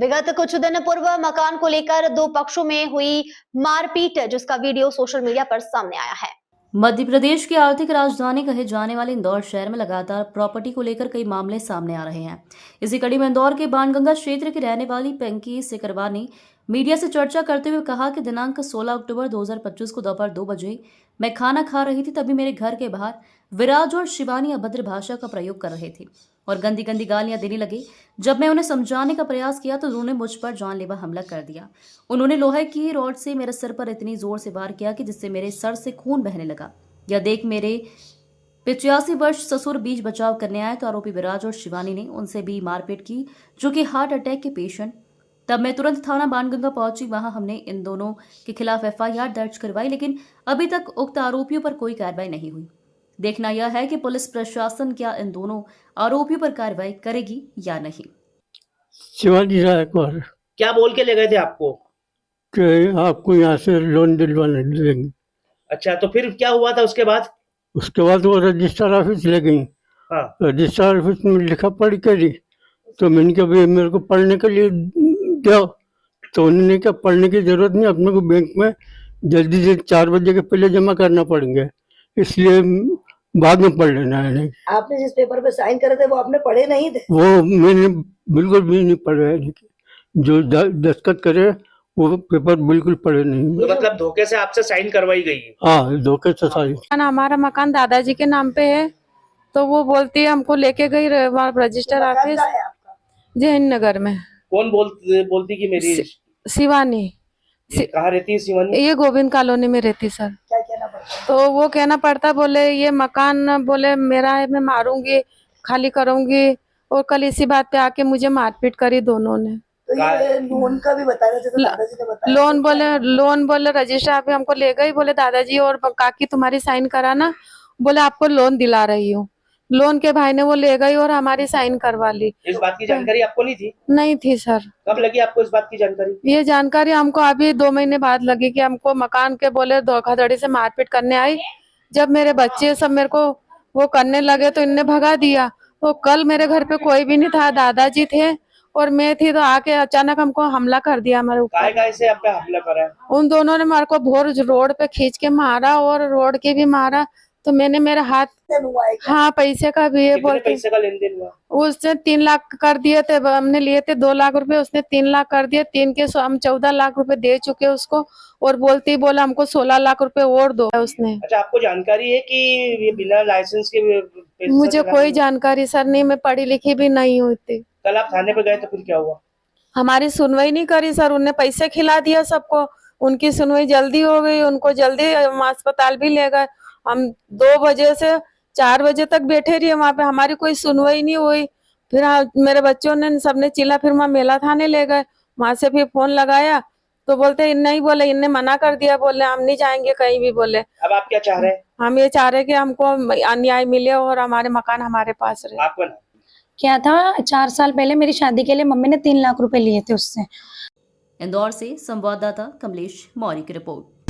विगत कुछ दिन पूर्व मकान को लेकर दो पक्षों में हुई मारपीट, जिसका वीडियो सोशल मीडिया पर सामने आया है। मध्य प्रदेश की आर्थिक राजधानी कहे जाने वाले इंदौर शहर में लगातार प्रॉपर्टी को लेकर कई मामले सामने आ रहे हैं। इसी कड़ी में इंदौर के बाणगंगा क्षेत्र की रहने वाली पिंकी सिकरवा ने मीडिया से चर्चा करते हुए कहा कि दिनांक 16 अक्टूबर 2025 को दोपहर 2 बजे मैं खाना खा रही थी, तभी मेरे घर के बाहर विराज और शिवानी अभद्र भाषा का प्रयोग कर रहे थे और गंदी गंदी गालियां देने लगे। जब मैं उन्हें समझाने का प्रयास किया तो उन्होंने मुझ पर जानलेवा हमला कर दिया। उन्होंने लोहे की रॉड से मेरे सिर पर इतनी जोर से वार किया कि जिससे मेरे सर से खून बहने लगा। यह देख मेरे 85 वर्ष ससुर बीच बचाव करने आए तो आरोपी विराज और शिवानी ने उनसे भी मारपीट की, जो कि हार्ट अटैक के पेशेंट। तब मैं तुरंत थाना बाणगंगा पहुंची। वहां हमने इन दोनों के खिलाफ FIR दर्ज करवाई, लेकिन अभी तक उक्त आरोपियों पर कोई कार्रवाई नहीं हुई। देखना यह है कि पुलिस प्रशासन क्या इन दोनों आरोपियों पर कार्रवाई करेगी या नहीं। शिवाजी रायकवार क्या बोल के ले गए थे आपको? कि आपको यहाँ से लोन दिलवाने देंगे। अच्छा, तो फिर क्या हुआ था उसके बाद? उसके बाद वो रजिस्ट्रार ऑफिस ले गई। हाँ। रजिस्ट्रार ऑफिस में लिखा पढ़ करी, तो मैंने कहा भाई मेरे को पढ़ने के लिए दो, तो उन्होंने कहा पढ़ने की जरूरत नहीं, अपने को बैंक में जल्दी से 4 बजे के पहले जमा करना पड़ेंगे, इसलिए बाद में पढ़ लेना है। आपने जिस पेपर पे साइन करे थे वो आपने पढ़े नहीं थे? वो मैंने बिल्कुल भी नहीं पढ़े है, जो दस्तखत करे वो पेपर बिल्कुल पढ़े नहीं। तो मतलब धोखे से आपसे साइन करवाई गई है? हाँ, धोखे से साइन। हमारा मकान दादाजी के नाम पे है, तो वो बोलती है हमको लेके गई रजिस्टर ऑफिस जैन नगर में। कौन बोलती कि मेरी शिवानी। कहाँ रहती है शिवानी? ये गोविंद कॉलोनी में रहती सर। क्या कहना पड़ता? तो वो कहना पड़ता, बोले ये मकान बोले मेरा है, मैं मारूंगी, खाली करूंगी, और कल इसी बात पे आके मुझे मारपीट करी दोनों ने। तो ये लोन का भी बताया था, दादाजी ने बताया। लोन बोले रजिस्टर पे हमको ले गई, बोले दादाजी और काकी तुम्हारी साइन कराना, बोले आपको लोन दिला रही हूँ। लोन के भाई ने वो ले गई और हमारी साइन करवा ली। इस बात की जानकारी आपको नहीं थी? नहीं थी सर। कब लगी आपको इस बात की जानकारी? ये जानकारी हमको अभी 2 महीने बाद लगी कि हमको मकान के बोले धोखाधड़ी से मारपीट करने आई। जब मेरे बच्चे सब मेरे को वो करने लगे तो इनने भगा दिया। तो कल मेरे घर पे कोई भी नहीं था, दादाजी थे और मैं थी, तो आके अचानक हमको हमला कर दिया हमारे ऊपर। काय से आप पे हमला करा? उन दोनों ने मेरे को भोर रोड पे खींच के मारा और रोड के भी मारा, तो मैंने मेरे हाथ। हाँ, पैसे का भी है। बोलते पैसे का लेन देन हुआ? उसने 3 लाख कर दिए थे, हमने लिए थे 2 लाख रुपए, उसने 3 लाख कर दिए। 3 के हम 14 लाख रुपए दे चुके उसको, और बोला हमको 16 लाख रुपए और दो उसने। अच्छा, आपको जानकारी है कि ये बिना लाइसेंस के? मुझे कोई जानकारी सर नहीं, मैं पढ़ी लिखी भी नहीं हुई थी। कल आप थाने पे गए तो फिर क्या हुआ? हमारी सुनवाई नहीं करी सर, उनने पैसे खिला दिया सबको, उनकी सुनवाई जल्दी हो गई, उनको जल्दी अस्पताल भी ले गए। हम 2 बजे से 4 बजे तक बैठे रहे वहां पे, हमारी कोई सुनवाई नहीं हुई। फिर मेरे बच्चों ने सबने चिल्ला, फिर वहां मेला थाने ले गए, वहां से फिर फोन लगाया तो बोलते नहीं, बोले इनने मना कर दिया, बोले हम नहीं जाएंगे कहीं भी। बोले अब आप क्या चाह रहे हैं? हम ये चाह रहे हैं कि हमको अन्याय मिले और हमारे मकान हमारे पास रहे। आपको क्या था, 4 साल पहले मेरी शादी के लिए मम्मी ने 3 लाख रुपए लिए थे उससे। इंदौर से संवाददाता कमलेश मौर्य की रिपोर्ट।